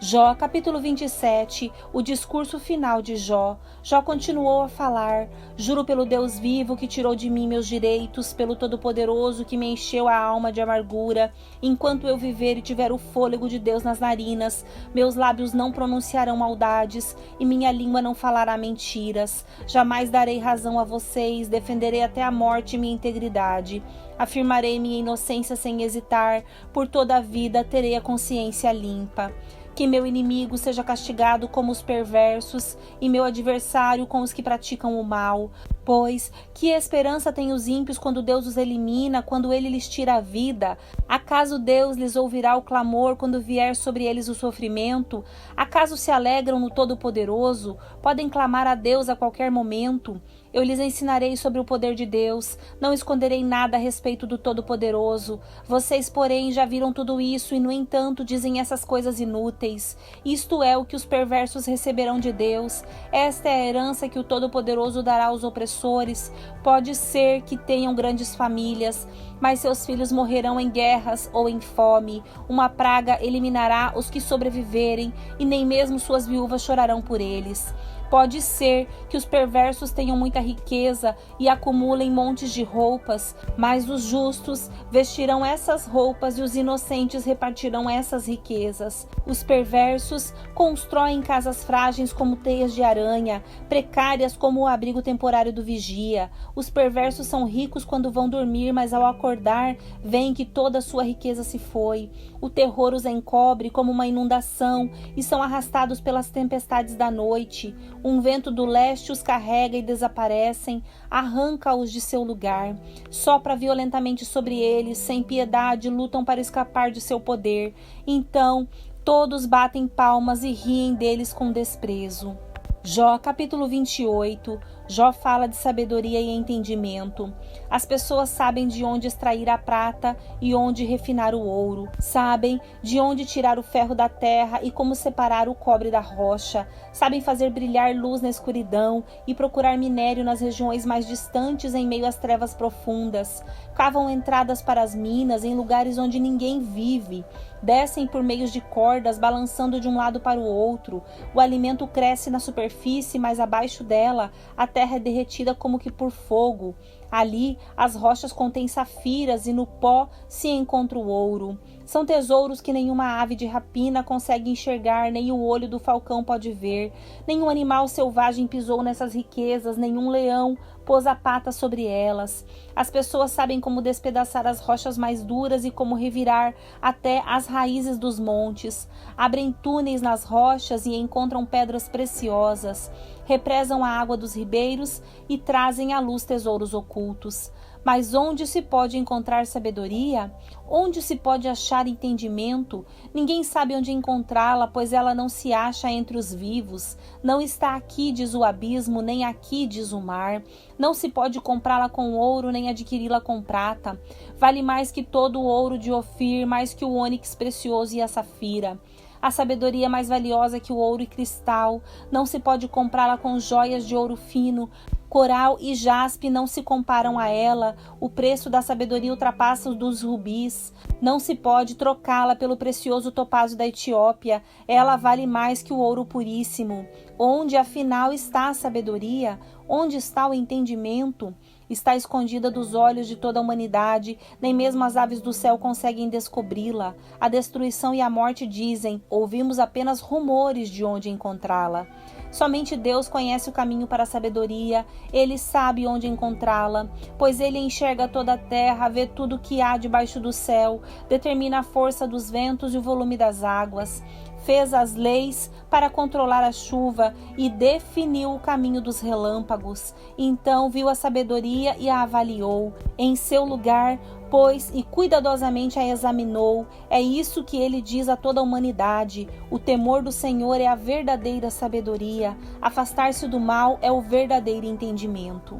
Jó, capítulo 27, o discurso final de Jó. Jó continuou a falar: juro pelo Deus vivo que tirou de mim meus direitos, pelo Todo-Poderoso que me encheu a alma de amargura. Enquanto eu viver e tiver o fôlego de Deus nas narinas, meus lábios não pronunciarão maldades e minha língua não falará mentiras. Jamais darei razão a vocês, defenderei até a morte minha integridade. Afirmarei minha inocência sem hesitar, por toda a vida terei a consciência limpa. Que meu inimigo seja castigado como os perversos e meu adversário com os que praticam o mal. Pois, que esperança têm os ímpios quando Deus os elimina, quando ele lhes tira a vida? Acaso Deus lhes ouvirá o clamor quando vier sobre eles o sofrimento? Acaso se alegram no Todo-Poderoso? Podem clamar a Deus a qualquer momento? Eu lhes ensinarei sobre o poder de Deus, não esconderei nada a respeito do Todo-Poderoso. Vocês, porém, já viram tudo isso e, no entanto, dizem essas coisas inúteis. Isto é o que os perversos receberão de Deus. Esta é a herança que o Todo-Poderoso dará aos opressores. Pode ser que tenham grandes famílias, mas seus filhos morrerão em guerras ou em fome. Uma praga eliminará os que sobreviverem, e nem mesmo suas viúvas chorarão por eles. Pode ser que os perversos tenham muita riqueza e acumulem montes de roupas, mas os justos vestirão essas roupas e os inocentes repartirão essas riquezas. Os perversos constroem casas frágeis como teias de aranha, precárias como o abrigo temporário do vigia. Os perversos são ricos quando vão dormir, mas ao acordar, veem que toda a sua riqueza se foi. O terror os encobre como uma inundação e são arrastados pelas tempestades da noite. Um vento do leste os carrega e desaparecem, arranca-os de seu lugar. Sopra violentamente sobre eles, sem piedade, lutam para escapar de seu poder. Então, todos batem palmas e riem deles com desprezo. Jó, capítulo 28. Jó fala de sabedoria e entendimento. As pessoas sabem de onde extrair a prata e onde refinar o ouro. Sabem de onde tirar o ferro da terra e como separar o cobre da rocha. Sabem fazer brilhar luz na escuridão e procurar minério nas regiões mais distantes em meio às trevas profundas. Cavam entradas para as minas em lugares onde ninguém vive. Descem por meios de cordas, balançando de um lado para o outro. O alimento cresce na superfície, mas abaixo dela a terra é derretida como que por fogo. Ali as rochas contêm safiras e no pó se encontra o ouro. São tesouros que nenhuma ave de rapina consegue enxergar, nem o olho do falcão pode ver. Nenhum animal selvagem pisou nessas riquezas, nenhum leão pôs a pata sobre elas. As pessoas sabem como despedaçar as rochas mais duras e como revirar até as raízes dos montes. Abrem túneis nas rochas e encontram pedras preciosas. Represam a água dos ribeiros e trazem à luz tesouros ocultos. Mas onde se pode encontrar sabedoria? Onde se pode achar entendimento? Ninguém sabe onde encontrá-la, pois ela não se acha entre os vivos. Não está aqui, diz o abismo, nem aqui, diz o mar. Não se pode comprá-la com ouro, nem adquiri-la com prata. Vale mais que todo o ouro de Ofir, mais que o ônix precioso e a safira. A sabedoria é mais valiosa que o ouro e cristal. Não se pode comprá-la com joias de ouro fino. Coral e jaspe não se comparam a ela. O preço da sabedoria ultrapassa o dos rubis. Não se pode trocá-la pelo precioso topázio da Etiópia. Ela vale mais que o ouro puríssimo. Onde, afinal, está a sabedoria? Onde está o entendimento? Está escondida dos olhos de toda a humanidade, nem mesmo as aves do céu conseguem descobri-la. A destruição e a morte dizem, ouvimos apenas rumores de onde encontrá-la. Somente Deus conhece o caminho para a sabedoria, Ele sabe onde encontrá-la, pois Ele enxerga toda a terra, vê tudo o que há debaixo do céu, determina a força dos ventos e o volume das águas. Fez as leis para controlar a chuva e definiu o caminho dos relâmpagos. Então viu a sabedoria e a avaliou. Em seu lugar, pôs e cuidadosamente a examinou. É isso que ele diz a toda a humanidade. O temor do Senhor é a verdadeira sabedoria. Afastar-se do mal é o verdadeiro entendimento.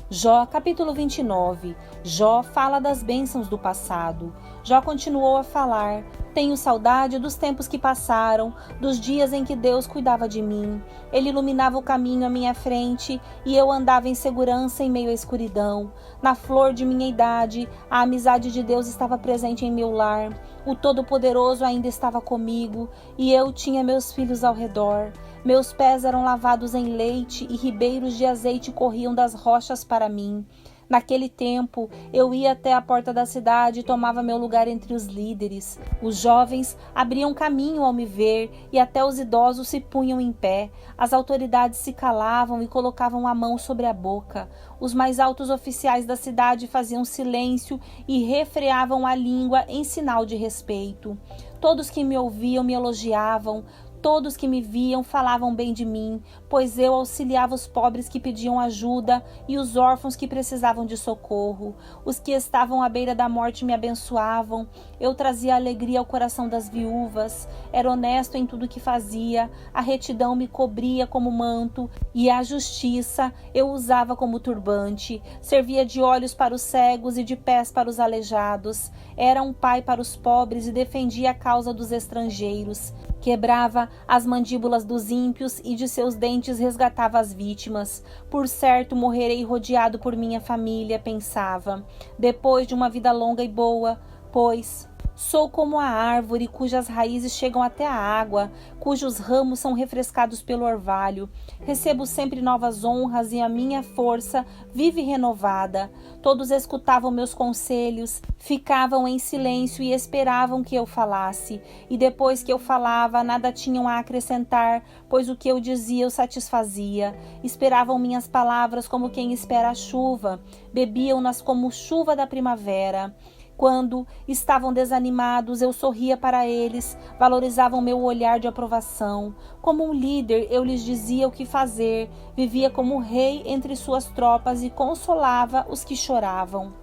Jó, capítulo 29. Jó fala das bênçãos do passado. Jó continuou a falar: Tenho saudade dos tempos que passaram, dos dias em que Deus cuidava de mim. Ele iluminava o caminho à minha frente e eu andava em segurança em meio à escuridão. Na flor de minha idade, a amizade de Deus estava presente em meu lar. O Todo-Poderoso ainda estava comigo e eu tinha meus filhos ao redor. Meus pés eram lavados em leite e ribeiros de azeite corriam das rochas para mim. Naquele tempo, eu ia até a porta da cidade e tomava meu lugar entre os líderes. Os jovens abriam caminho ao me ver e até os idosos se punham em pé. As autoridades se calavam e colocavam a mão sobre a boca. Os mais altos oficiais da cidade faziam silêncio e refreavam a língua em sinal de respeito. Todos que me ouviam me elogiavam. Todos que me viam falavam bem de mim, pois eu auxiliava os pobres que pediam ajuda e os órfãos que precisavam de socorro. Os que estavam à beira da morte me abençoavam. Eu trazia alegria ao coração das viúvas. Era honesto em tudo que fazia. A retidão me cobria como manto e a justiça eu usava como turbante. Servia de olhos para os cegos e de pés para os aleijados. Era um pai para os pobres e defendia a causa dos estrangeiros. Quebrava as mandíbulas dos ímpios e de seus dentes resgatava as vítimas. Por certo, morrerei rodeado por minha família, pensava, depois de uma vida longa e boa, pois sou como a árvore cujas raízes chegam até a água, cujos ramos são refrescados pelo orvalho. Recebo sempre novas honras e a minha força vive renovada. Todos escutavam meus conselhos, ficavam em silêncio e esperavam que eu falasse. E depois que eu falava, nada tinham a acrescentar, pois o que eu dizia os satisfazia. Esperavam minhas palavras como quem espera a chuva, bebiam-nas como chuva da primavera. Quando estavam desanimados, eu sorria para eles, valorizavam meu olhar de aprovação. Como um líder, eu lhes dizia o que fazer, vivia como rei entre suas tropas e consolava os que choravam.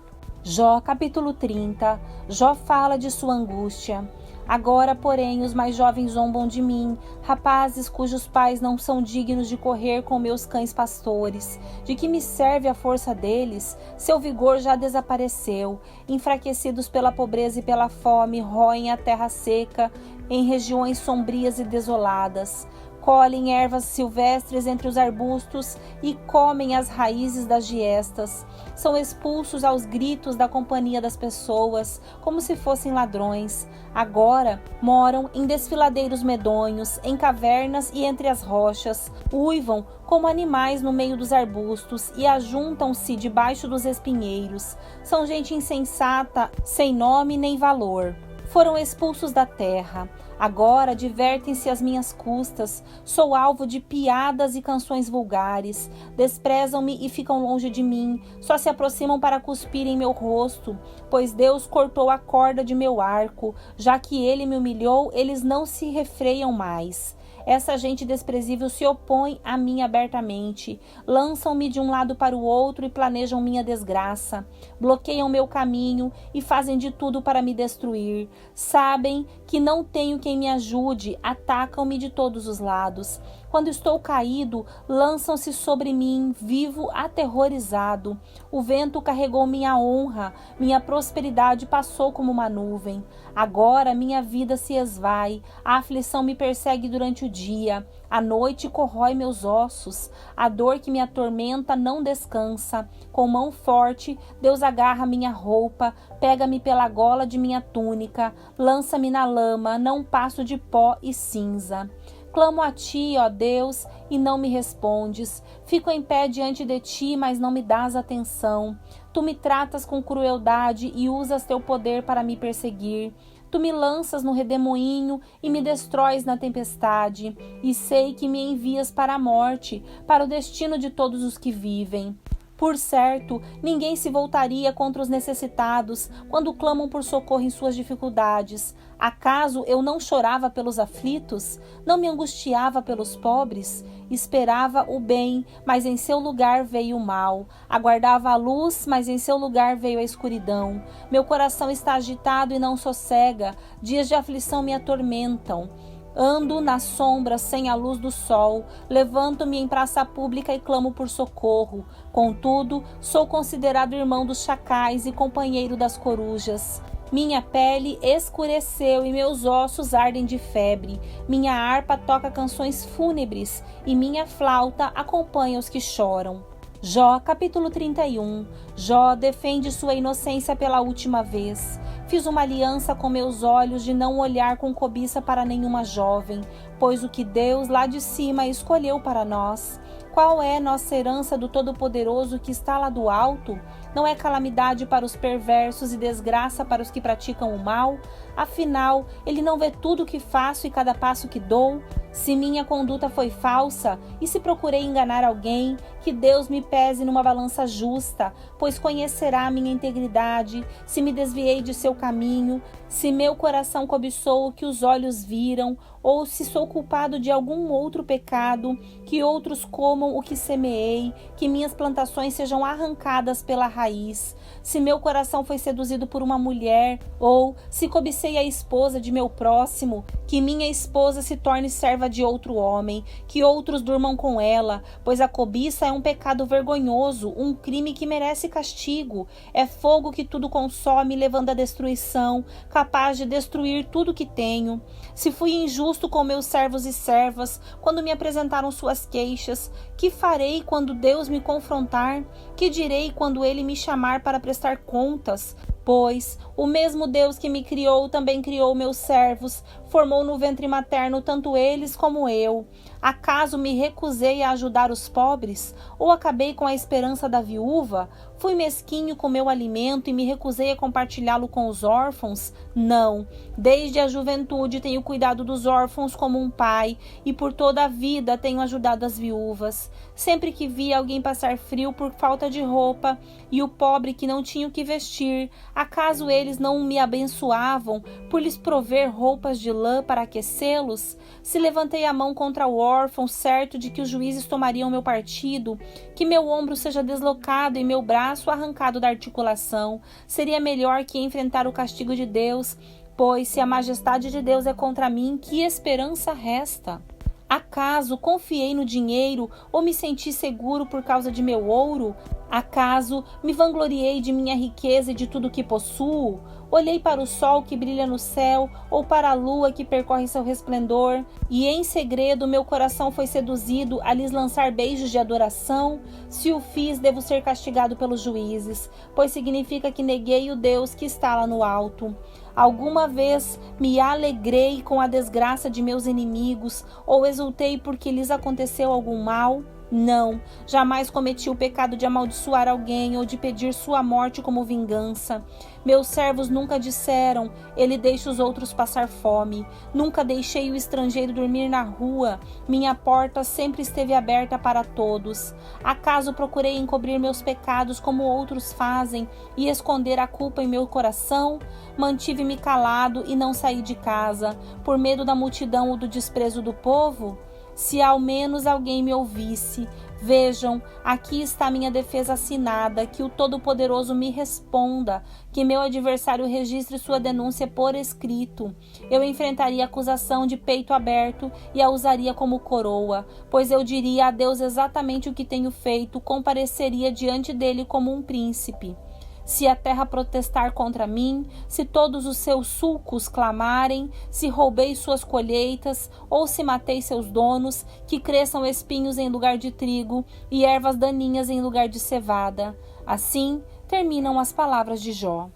Jó, capítulo 30. Jó fala de sua angústia. Agora, porém, os mais jovens zombam de mim, rapazes cujos pais não são dignos de correr com meus cães pastores. De que me serve a força deles? Seu vigor já desapareceu. Enfraquecidos pela pobreza e pela fome, roem a terra seca em regiões sombrias e desoladas. Colhem ervas silvestres entre os arbustos e comem as raízes das giestas. São expulsos aos gritos da companhia das pessoas, como se fossem ladrões. Agora moram em desfiladeiros medonhos, em cavernas e entre as rochas. Uivam como animais no meio dos arbustos e ajuntam-se debaixo dos espinheiros. São gente insensata, sem nome nem valor. Foram expulsos da terra. Agora divertem-se às minhas custas. Sou alvo de piadas e canções vulgares. Desprezam-me e ficam longe de mim. Só se aproximam para cuspir em meu rosto, pois Deus cortou a corda de meu arco. Já que ele me humilhou, eles não se refreiam mais. Essa gente desprezível se opõe a mim abertamente. Lançam-me de um lado para o outro e planejam minha desgraça. Bloqueiam meu caminho e fazem de tudo para me destruir. Sabem que não tenho quem me ajude, atacam-me de todos os lados. Quando estou caído, lançam-se sobre mim, vivo aterrorizado. O vento carregou minha honra, minha prosperidade passou como uma nuvem. Agora minha vida se esvai, a aflição me persegue durante o dia. A noite corrói meus ossos, a dor que me atormenta não descansa. Com mão forte, Deus agarra minha roupa, pega-me pela gola de minha túnica, lança-me na lama, não passo de pó e cinza. Clamo a ti, ó Deus, e não me respondes. Fico em pé diante de ti, mas não me dás atenção. Tu me tratas com crueldade e usas teu poder para me perseguir. Tu me lanças no redemoinho e me destróis na tempestade. E sei que me envias para a morte, para o destino de todos os que vivem. Por certo, ninguém se voltaria contra os necessitados quando clamam por socorro em suas dificuldades. Acaso eu não chorava pelos aflitos? Não me angustiava pelos pobres? Esperava o bem, mas em seu lugar veio o mal. Aguardava a luz, mas em seu lugar veio a escuridão. Meu coração está agitado e não sossega. Dias de aflição me atormentam. Ando na sombra sem a luz do sol, levanto-me em praça pública e clamo por socorro. Contudo, sou considerado irmão dos chacais e companheiro das corujas. Minha pele escureceu e meus ossos ardem de febre. Minha harpa toca canções fúnebres e minha flauta acompanha os que choram. Jó, capítulo 31. Jó defende sua inocência pela última vez. Fiz uma aliança com meus olhos de não olhar com cobiça para nenhuma jovem, pois o que Deus lá de cima escolheu para nós. Qual é nossa herança do Todo-Poderoso que está lá do alto? Não é calamidade para os perversos e desgraça para os que praticam o mal? Afinal, ele não vê tudo o que faço e cada passo que dou? Se minha conduta foi falsa e se procurei enganar alguém, que Deus me pese numa balança justa, pois conhecerá minha integridade, se me desviei de seu caminho, se meu coração cobiçou o que os olhos viram, ou se sou culpado de algum outro pecado, que outros comam o que semeei, que minhas plantações sejam arrancadas pela raiz. Se meu coração foi seduzido por uma mulher, ou se cobicei a esposa de meu próximo, que minha esposa se torne serva de outro homem, que outros durmam com ela, pois a cobiça é um pecado vergonhoso, um crime que merece castigo. É fogo que tudo consome, levando à destruição, capaz de destruir tudo que tenho. Se fui injusto com meus servos e servas, quando me apresentaram suas queixas, que farei quando Deus me confrontar? Que direi quando ele me chamar para prestar contas? Pois o mesmo Deus que me criou também criou meus servos, formou no ventre materno tanto eles como eu. Acaso me recusei a ajudar os pobres? Ou acabei com a esperança da viúva? Fui mesquinho com meu alimento e me recusei a compartilhá-lo com os órfãos? Não. Desde a juventude tenho cuidado dos órfãos como um pai, e por toda a vida tenho ajudado as viúvas. Sempre que via alguém passar frio por falta de roupa, e o pobre que não tinha o que vestir, acaso eles não me abençoavam por lhes prover roupas de lã para aquecê-los? Se levantei a mão contra o órfão, certo de que os juízes tomariam meu partido, que meu ombro seja deslocado e meu braço arrancado da articulação, seria melhor que enfrentar o castigo de Deus, pois se a majestade de Deus é contra mim, que esperança resta? Acaso confiei no dinheiro ou me senti seguro por causa de meu ouro? Acaso me vangloriei de minha riqueza e de tudo que possuo? Olhei para o sol que brilha no céu ou para a lua que percorre seu resplendor, e em segredo meu coração foi seduzido a lhes lançar beijos de adoração? Se o fiz, devo ser castigado pelos juízes, pois significa que neguei o Deus que está lá no alto. Alguma vez me alegrei com a desgraça de meus inimigos, ou exultei porque lhes aconteceu algum mal? Não, jamais cometi o pecado de amaldiçoar alguém ou de pedir sua morte como vingança. Meus servos nunca disseram, ele deixa os outros passar fome. Nunca deixei o estrangeiro dormir na rua. Minha porta sempre esteve aberta para todos. Acaso procurei encobrir meus pecados como outros fazem e esconder a culpa em meu coração? Mantive-me calado e não saí de casa, por medo da multidão ou do desprezo do povo? Se ao menos alguém me ouvisse. Vejam, aqui está minha defesa assinada, que o Todo-Poderoso me responda, que meu adversário registre sua denúncia por escrito. Eu enfrentaria a acusação de peito aberto e a usaria como coroa, pois eu diria a Deus exatamente o que tenho feito, compareceria diante dele como um príncipe. Se a terra protestar contra mim, se todos os seus sulcos clamarem, se roubei suas colheitas, ou se matei seus donos, que cresçam espinhos em lugar de trigo e ervas daninhas em lugar de cevada. Assim terminam as palavras de Jó.